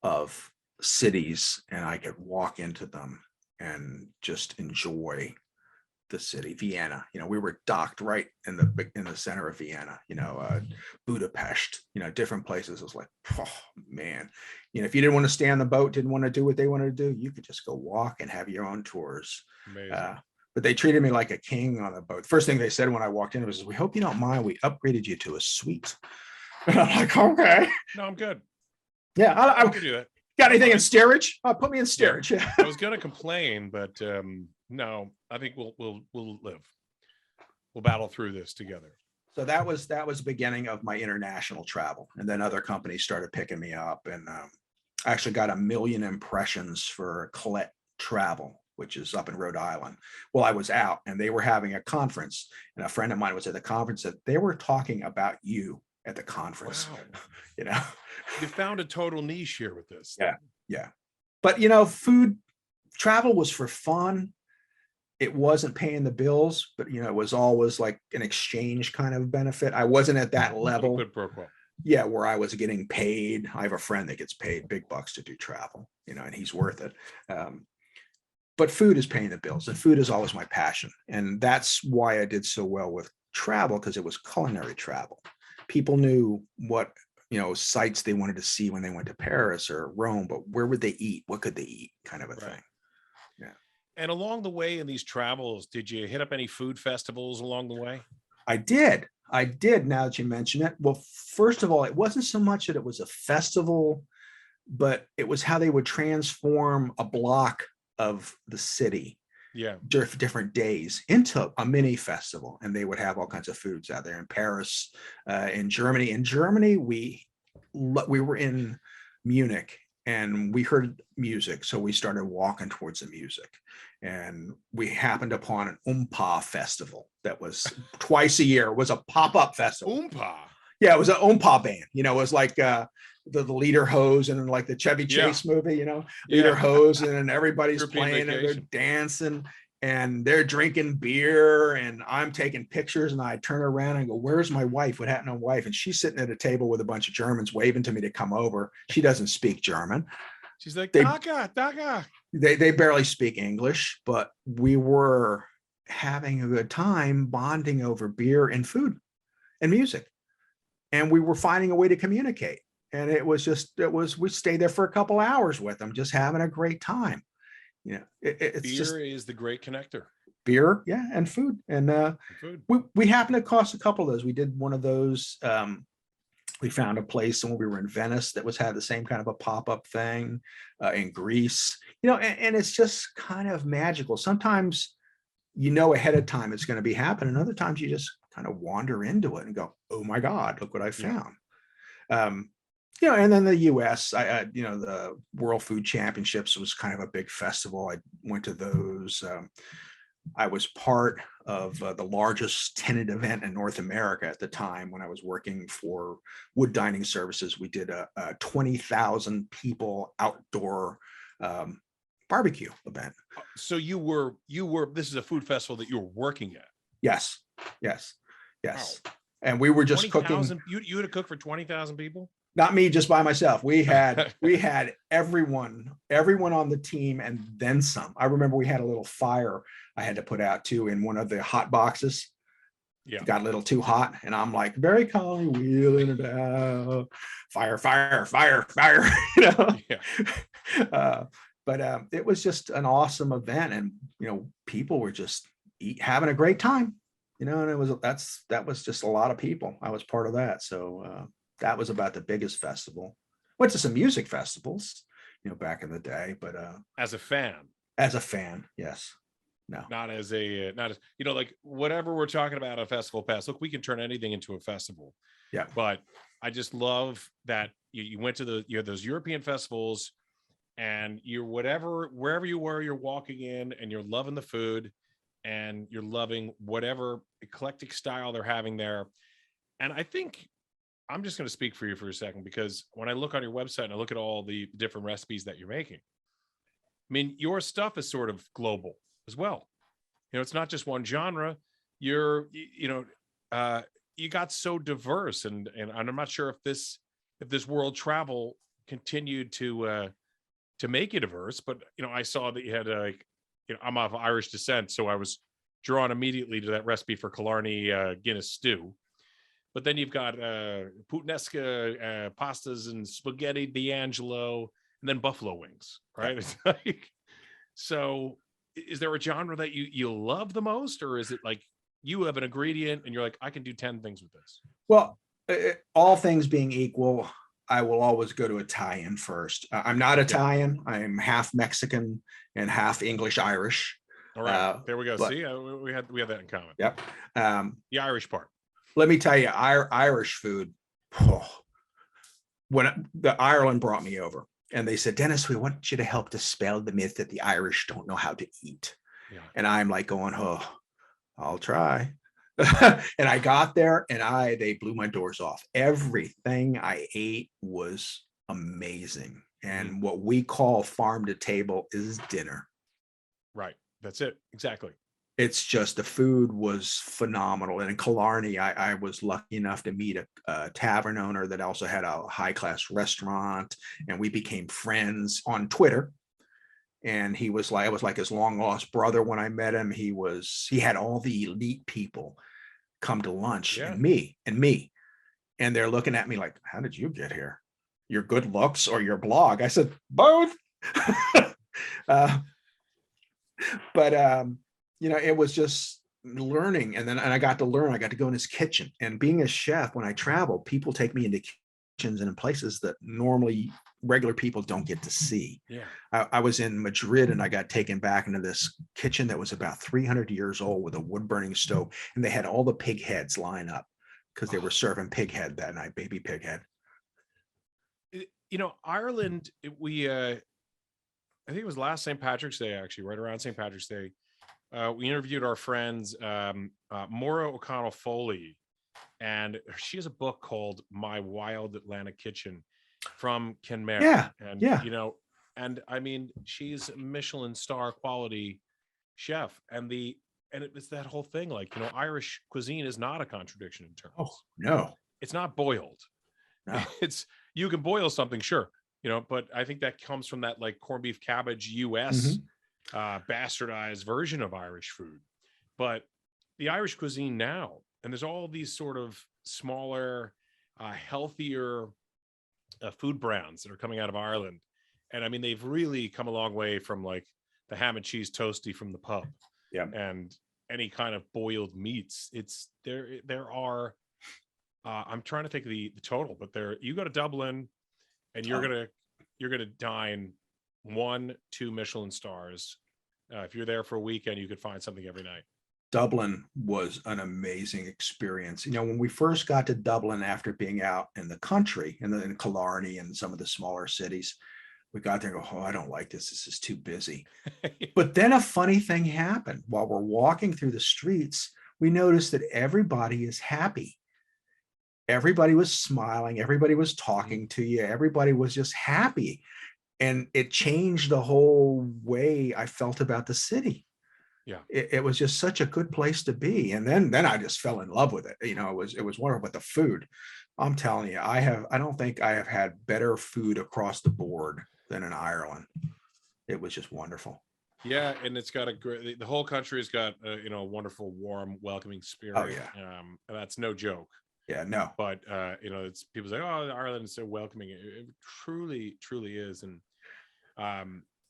of cities, and I could walk into them and just enjoy the city. Vienna, we were docked right in the center of Vienna, Budapest, different places. It was like, oh man, if you didn't want to stay on the boat, didn't want to do what they wanted to do, you could just go walk and have your own tours. Amazing. but they treated me like a king on the boat. First thing they said when I walked in was, "We hope you don't mind. We upgraded you to a suite." And I'm like, "Okay, No, I'm good. yeah, I can do that. got anything in steerage? Put me in steerage." Yeah. I was going to complain, but no, I think we'll live. We'll battle through this together. So that was the beginning of my international travel, and then other companies started picking me up, and I actually got 1 million impressions for Colette Travel, which is up in Rhode Island. Well, I was out, and they were having a conference, and a friend of mine was at the conference that they were talking about you at the conference. Wow. You know, You found a total niche here with this. Yeah. But food travel was for fun. It wasn't paying the bills, but it was always like an exchange kind of benefit. I wasn't at that level. Quid pro quo. Yeah, where I was getting paid. I have a friend that gets paid big bucks to do travel, and he's worth it. But food is paying the bills, and food is always my passion. And that's why I did so well with travel, because it was culinary travel. People knew what, sites they wanted to see when they went to Paris or Rome, but where would they eat? What could they eat? Kind of a thing. Yeah. And along the way in these travels, did you hit up any food festivals along the way? I did. Now that you mention it. Well, first of all, it wasn't so much that it was a festival, but it was how they would transform a block of the city, different days, into a mini festival, and they would have all kinds of foods out there. In Paris, in Germany, we were in Munich, and we heard music, so we started walking towards the music, and we happened upon an Oompa festival that was twice a year. It was a pop-up festival. Oompa. Yeah, it was an Oompa band. It was like the leader hose and like the Chevy Chase movie, leader hose, and everybody's European playing Vacation. and they're dancing and they're drinking beer, and I'm taking pictures, and I turn around and go, "Where's my wife? What happened to my wife?" And she's sitting at a table with a bunch of Germans waving to me to come over. She doesn't speak German. She's like, Daga. They barely speak English, but we were having a good time bonding over beer and food and music. And we were finding a way to communicate. And we stayed there for a couple hours with them, just having a great time. It's beer just is the great connector. Beer, yeah, and food. And food. We happened to cross a couple of those. We did one of those. We found a place when we were in Venice that had the same kind of a pop-up thing in Greece. And it's just kind of magical. Sometimes ahead of time it's going to be happening. Other times you just kind of wander into it and go, "Oh my God, look what I found." And then the US, the World Food Championships was kind of a big festival. I went to those. I was part of the largest tenant event in North America at the time when I was working for Wood Dining Services. We did a 20,000 people outdoor barbecue event. So you were, this is a food festival that you were working at. Yes. Wow. And we were just cooking. You had to cook for 20,000 people? Not me, just by myself. We had everyone on the team and then some. I remember we had a little fire I had to put out too in one of the hot boxes. Yeah, it got a little too hot, and I'm like very calmly wheeling it out. Fire. But it was just an awesome event, and people were just having a great time. And that was just a lot of people. I was part of that, so. That was about the biggest festival. Went to some music festivals, back in the day, but as a fan, yes, no, not as like whatever we're talking about a festival pass. Look, we can turn anything into a festival. Yeah, but I just love that you went to those European festivals, and wherever you were, you're walking in and you're loving the food, and you're loving whatever eclectic style they're having there, and I think. I'm just going to speak for you for a second, because when I look on your website and I look at all the different recipes that you're making, I mean, your stuff is sort of global as well. It's not just one genre. You got so diverse, and I'm not sure if this world travel continued to make you diverse, but I saw that you had I'm of Irish descent, so I was drawn immediately to that recipe for Killarney Guinness stew. But then you've got puttanesca pastas and spaghetti D'Angelo, and then buffalo wings, right? It's like, so is there a genre that you love the most, or is it like you have an ingredient and you're like, I can do 10 things with this? Well, all things being equal, I will always go to Italian first. I'm not Italian. I am half Mexican and half English Irish. All right, there we go. But, see, we have that in common. Yep. The Irish part. Let me tell you, Irish food. When Ireland brought me over, and they said, Dennis, we want you to help dispel the myth that the Irish don't know how to eat. Yeah. And I'm like going, oh, I'll try. And I got there and they blew my doors off. Everything I ate was amazing. And what we call farm to table is dinner. Right. That's it. Exactly. It's just the food was phenomenal. And in Killarney, I was lucky enough to meet a tavern owner that also had a high-class restaurant, and we became friends on Twitter. And I was like his long lost brother when I met him. He had all the elite people come to lunch, and me. And they're looking at me like, how did you get here? Your good looks or your blog? I said, both. But it was just learning. And I got to learn. I got to go in his kitchen. And being a chef, when I travel, people take me into kitchens and in places that normally regular people don't get to see. Yeah. I was in Madrid and I got taken back into this kitchen that was about 300 years old with a wood burning stove. And they had all the pig heads line up because they were serving pig head that night, baby pig head. Ireland, I think it was last St. Patrick's Day, actually, right around St. Patrick's Day. We interviewed our friends, Maura O'Connell Foley, and she has a book called My Wild Atlantic Kitchen from Kenmare. Yeah. And, yeah. And I mean, she's a Michelin star quality chef. And it was that whole thing, like, Irish cuisine is not a contradiction in terms. Oh, no. It's not boiled. No. You can boil something, sure. But I think that comes from that like corned beef cabbage US bastardized version of Irish food. But the Irish cuisine now, and there's all these sort of smaller, healthier food brands that are coming out of Ireland. And I mean, they've really come a long way from like the ham and cheese toasty from the pub. Yeah. And any kind of boiled meats. There are, I'm trying to think of the total, but you go to Dublin, and you're gonna dine 1-2 Michelin stars. If you're there for a weekend, you could find something every night. Dublin was an amazing experience. When we first got to Dublin after being out in the country, in Killarney and some of the smaller cities, we got there and go, oh, I don't like this. This is too busy. But then a funny thing happened. While we're walking through the streets, we noticed that everybody is happy. Everybody was smiling. Everybody was talking to you. Everybody was just happy. And it changed the whole way I felt about the city. Yeah. It was just such a good place to be. And then I just fell in love with it. It was wonderful. But the food, I'm telling you, I don't think I have had better food across the board than in Ireland. It was just wonderful. Yeah. And it's got the whole country has got a wonderful, warm, welcoming spirit. Oh, yeah. And that's no joke. Yeah, no. But it's people say, oh, Ireland is so welcoming. It truly, truly is. And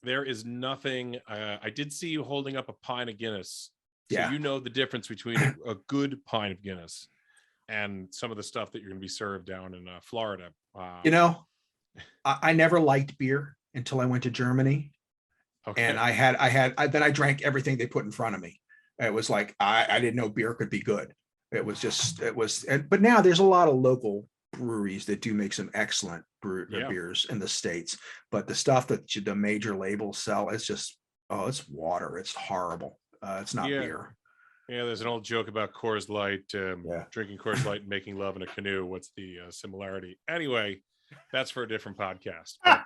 there is nothing. I did see you holding up a pint of Guinness. So yeah. You know the difference between a good pint of Guinness and some of the stuff that you're going to be served down in Florida. I never liked beer until I went to Germany. Okay. And then I drank everything they put in front of me. It was like, I didn't know beer could be good. But now there's a lot of local breweries that do make some excellent beers in the States, but the stuff that the major labels sell, it's just, it's water. It's horrible. It's not beer. Yeah. There's an old joke about Coors Light, drinking Coors Light and making love in a canoe. What's the similarity? Anyway, that's for a different podcast. But,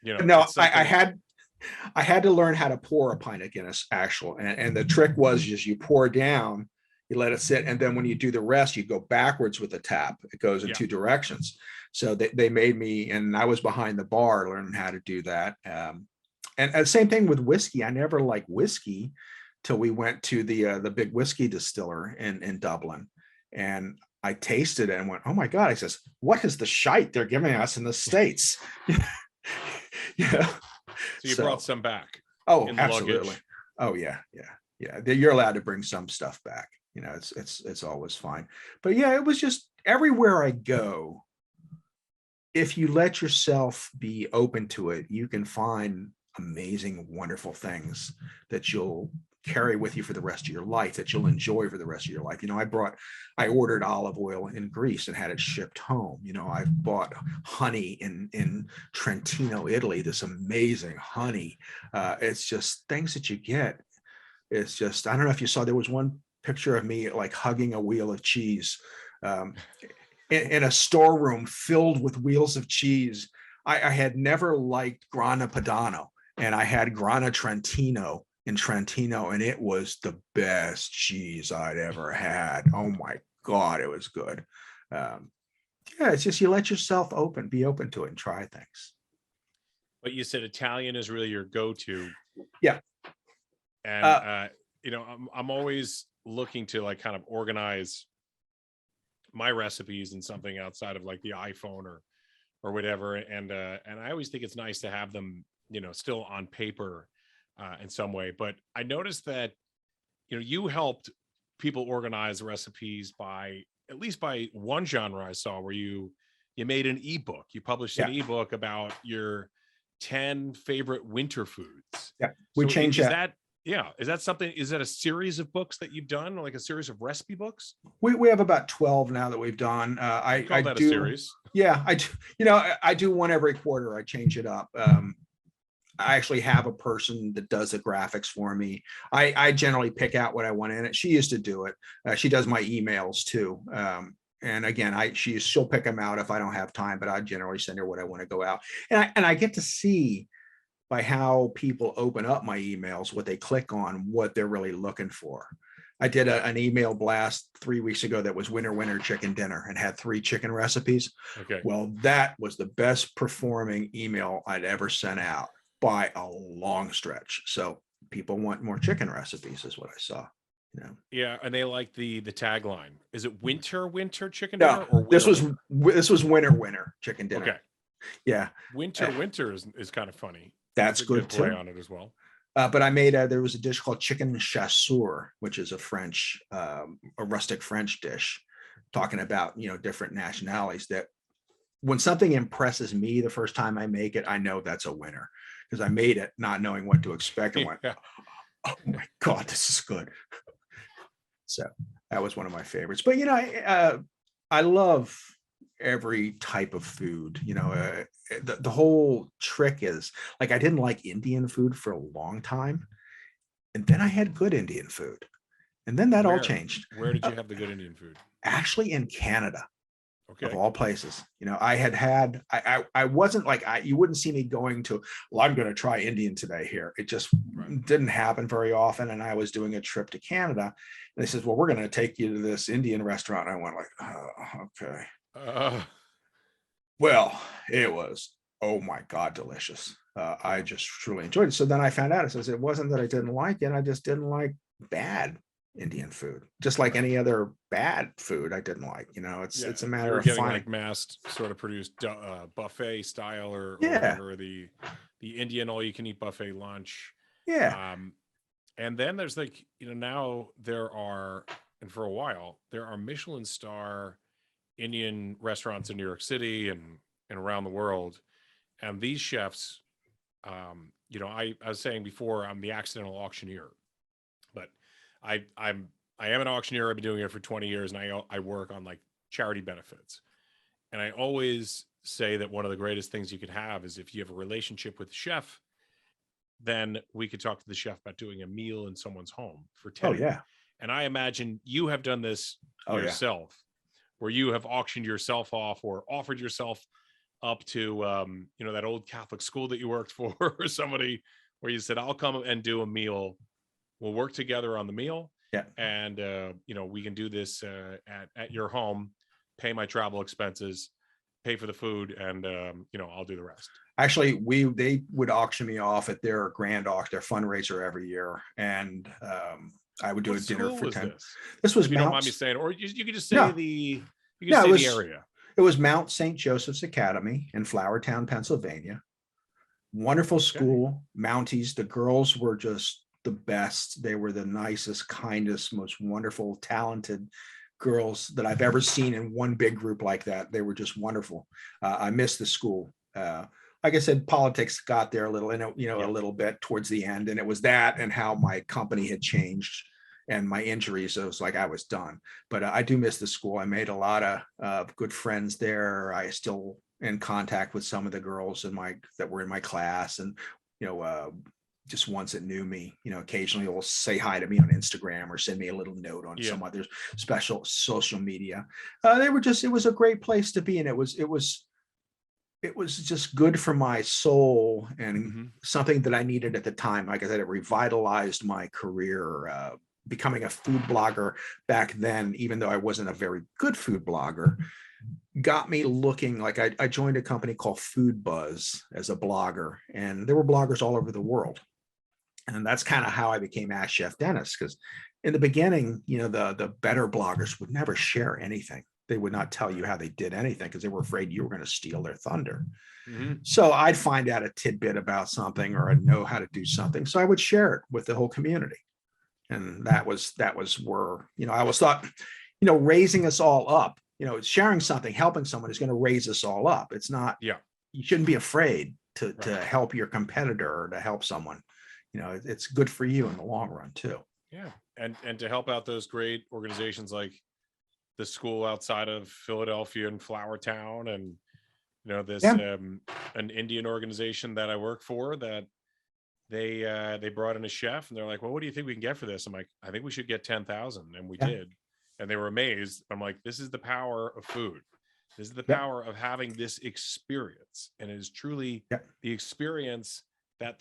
no, I had to learn how to pour a pint of Guinness and the trick was just you pour down, you let it sit, and then when you do the rest, you go backwards with the tap. It goes in two directions. So they made me, and I was behind the bar learning how to do that. And the same thing with whiskey. I never liked whiskey till we went to the big whiskey distiller in Dublin, and I tasted it and went, "Oh my God!" I says, "What is the shite they're giving us in the States?" Yeah. So you brought some back. Oh, absolutely. Oh yeah, yeah. You're allowed to bring some stuff back. It's always fine. But yeah, it was just everywhere I go. If you let yourself be open to it, you can find amazing, wonderful things that you'll carry with you for the rest of your life, that you'll enjoy for the rest of your life. I ordered olive oil in Greece and had it shipped home. I bought honey in Trentino, Italy, this amazing honey. It's just things that you get. It's just, I don't know if you saw, there was one picture of me like hugging a wheel of cheese. In a storeroom filled with wheels of cheese. I had never liked Grana Padano, and I had Grana Trentino in Trentino, and it was the best cheese I'd ever had. Oh my God, it was good. Yeah, it's just you let yourself be open to it and try things. But you said Italian is really your go-to. Yeah. And I'm always looking to like kind of organize my recipes in something outside of like the iPhone or whatever. And I always think it's nice to have them, still on paper in some way. But I noticed that, you helped people organize recipes by one genre I saw where you made an ebook. You published an ebook about your 10 favorite winter foods. Yeah, we changed that. Yeah. Is that a series of books that you've done, like a series of recipe books? We have about 12 now that we've done. I call that a series. Yeah, I do. I do one every quarter. I change it up. I actually have a person that does the graphics for me. I generally pick out what I want in it. She used to do it. She does my emails too. And again, she'll pick them out if I don't have time, but I generally send her what I want to go out. And I get to see by how people open up my emails, what they click on, what they're really looking for. I did an email blast 3 weeks ago that was winter chicken dinner and had 3 chicken recipes. Okay. Well, that was the best performing email I'd ever sent out by a long stretch. So people want more chicken recipes is what I saw. Yeah, and they like the tagline. Is it winter chicken No, dinner? Or this was winter chicken dinner. Okay. Yeah. Winter is kind of funny. That's good play too. On it as well. But I made there was a dish called chicken chasseur, which is a rustic French dish, talking about different nationalities. That when something impresses me the first time I make it, I know that's a winner because I made it not knowing what to expect and went, oh my God, this is good. So that was one of my favorites. But I love every type of food. The whole trick is like I didn't like Indian food for a long time, and then I had good Indian food, and then that all changed. Where did you have the good Indian food? Actually, in Canada. Okay. Of all places. I wasn't like you wouldn't see me going to, well, I'm going to try Indian today here. It just didn't happen very often. And I was doing a trip to Canada, and they said, well, we're going to take you to this Indian restaurant. And I went like, oh, okay. Well, it was, oh my God, delicious. I just truly enjoyed it. So then I found out, it says it wasn't that I didn't like it. I just didn't like bad Indian food, just like any other bad food I didn't like. It's a matter of finding like mass sort of produced buffet style or whatever, the Indian all you can eat buffet lunch. Yeah. And then there's like, now there are, and for a while, there are Michelin star Indian restaurants in New York City and around the world. And these chefs, I was saying before, I'm the accidental auctioneer, but I am an auctioneer. I've been doing it for 20 years, and I work on like charity benefits. And I always say that one of the greatest things you could have is if you have a relationship with the chef, then we could talk to the chef about doing a meal in someone's home for 10. Oh yeah. And I imagine you have done this yourself, where you have auctioned yourself off or offered yourself up to, that old Catholic school that you worked for, or somebody where you said, I'll come and do a meal. We'll work together on the meal. Yeah. And, we can do this at your home, pay my travel expenses, pay for the food, and, I'll do the rest. Actually, they would auction me off at their grand auction, their fundraiser every year. And I would do a dinner for 10. This was, if you don't mind me saying, or you could just say the area. It was Mount St. Joseph's Academy in Flourtown, Pennsylvania. Wonderful school, Mounties. The girls were just the best. They were the nicest, kindest, most wonderful, talented girls that I've ever seen in one big group like that. They were just wonderful. I miss the school. Like I said, politics got there a little, and a little bit towards the end, and it was that and how my company had changed and my injuries. It was like I was done. But I do miss the school. I made a lot of good friends there. I still in contact with some of the girls that were in my class, and just ones that knew me, occasionally will say hi to me on Instagram or send me a little note on some other special social media. It was a great place to be. And it was just good for my soul and something that I needed at the time. Like I said, it revitalized my career. Becoming a food blogger back then, even though I wasn't a very good food blogger, got me looking like I joined a company called Food Buzz as a blogger, and there were bloggers all over the world. And that's kind of how I became Ask Chef Dennis, because in the beginning, the better bloggers would never share anything. They would not tell you how they did anything because they were afraid you were going to steal their thunder. So I'd find out a tidbit about something, or I'd know how to do something, so I would share it with the whole community. And that was where, I always thought, raising us all up, sharing something, helping someone is going to raise us all up. It's not, you shouldn't be afraid to help your competitor or to help someone. It's good for you in the long run too. Yeah. And to help out those great organizations like the school outside of Philadelphia and Flowertown, and, this, an Indian organization that I work for, that they brought in a chef, and they're like, well, what do you think we can get for this? I'm like, I think we should get 10,000. And we did. And they were amazed. I'm like, this is the power of food. This is the power of having this experience. And it is truly the experience that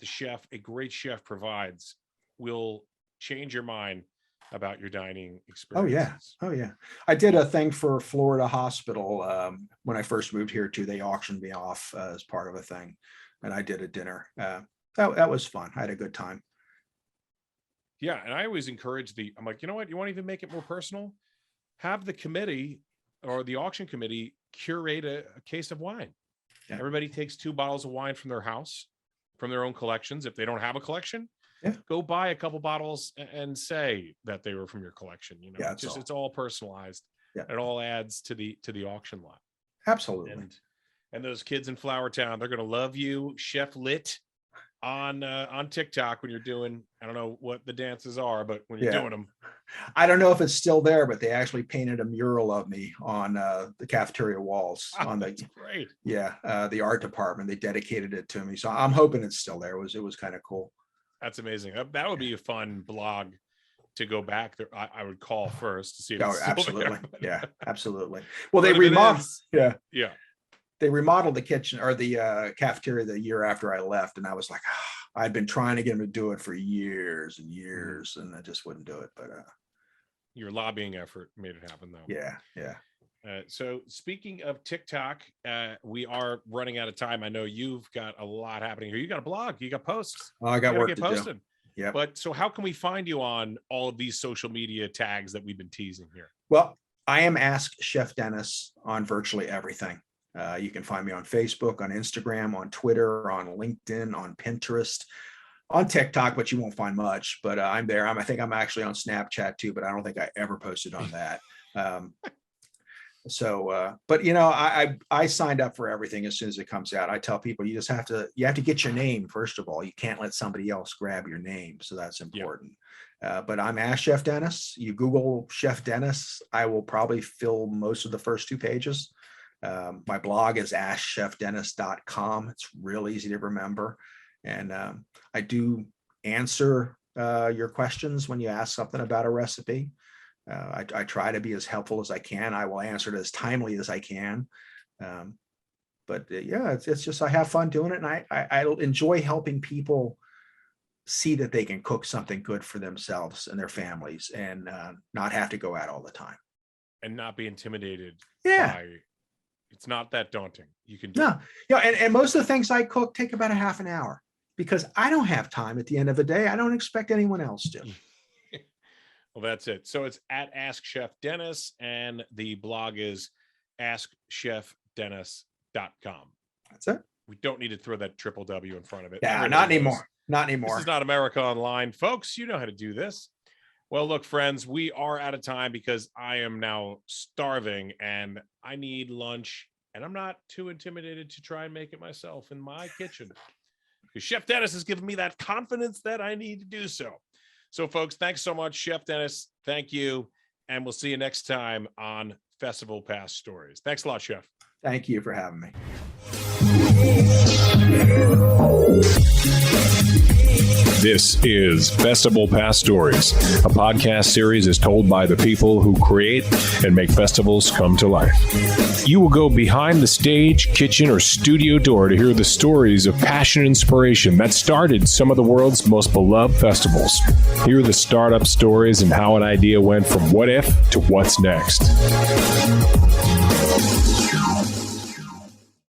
a great chef provides, will change your mind about your dining experience. Oh yeah. I did a thing for Florida Hospital when I first moved here too. They auctioned me off as part of a thing, and I did a dinner. That was fun. I had a good time. Yeah. And I always encourage I'm like, you know what? You want to even make it more personal? Have the committee or the auction committee curate a case of wine. Yeah. Everybody takes 2 bottles of wine from their house, from their own collections. If they don't have a collection, go buy a couple bottles and say that they were from your collection. It's all personalized. Yeah. It all adds to the auction lot. Absolutely. And those kids in Flowertown, they're going to love you, Chef Lit, on TikTok when you're doing, I don't know what the dances are, but when you're doing them. I don't know if it's still there, but they actually painted a mural of me on the cafeteria walls. That's great. The art department, they dedicated it to me. So I'm hoping it's still there. It was kind of cool. That's amazing. That would be a fun blog to go back there. I would call first to see if it's still absolutely there. Yeah, absolutely. Well, they remodeled. Yeah. They remodeled the kitchen or the cafeteria the year after I left, and I was like, I'd been trying to get them to do it for years and years, and I just wouldn't do it. But your lobbying effort made it happen, though. Yeah. So speaking of TikTok, we are running out of time. I know you've got a lot happening here. You got a blog, you got posts. I got work to do. Yeah. But so how can we find you on all of these social media tags that we've been teasing here? Well, I am Ask Chef Dennis on virtually everything. You can find me on Facebook, on Instagram, on Twitter, on LinkedIn, on Pinterest, on TikTok, but you won't find much. But I'm there. I think I'm actually on Snapchat too, but I don't think I ever posted on that. But I signed up for everything as soon as it comes out. I tell people you have to get your name first of all. You can't let somebody else grab your name, so that's important. But I'm Ask Chef Dennis. You Google Chef Dennis, I will probably fill most of the first 2 pages. My blog is askchefdennis.com. It's real easy to remember. And I do answer your questions when you ask something about a recipe. I try to be as helpful as I can. I will answer it as timely as I can. It's just, I have fun doing it. And I enjoy helping people see that they can cook something good for themselves and their families, and not have to go out all the time. And not be intimidated. It's not that daunting. You can do it. And most of the things I cook take about a half an hour, because I don't have time at the end of the day. I don't expect anyone else to. Well, that's it. So it's at Ask Chef Dennis, and the blog is askchefdennis.com. That's it. We don't need to throw that triple W in front of it. Yeah, not anymore. Not This anymore. is not America Online, folks. You know how to do this. Well, look, friends, we are out of time because I am now starving and I need lunch, and I'm not too intimidated to try and make it myself in my kitchen because Chef Dennis has given me that confidence that I need to do so. So, folks, thanks so much, Chef Dennis. Thank you. And we'll see you next time on Festival Pass Stories. Thanks a lot, Chef. Thank you for having me. This is Festival Pass Stories, a podcast series is told by the people who create and make festivals come to life. You will go behind the stage, kitchen, or studio door to hear the stories of passion and inspiration that started some of the world's most beloved festivals. Hear the startup stories and how an idea went from what if to what's next.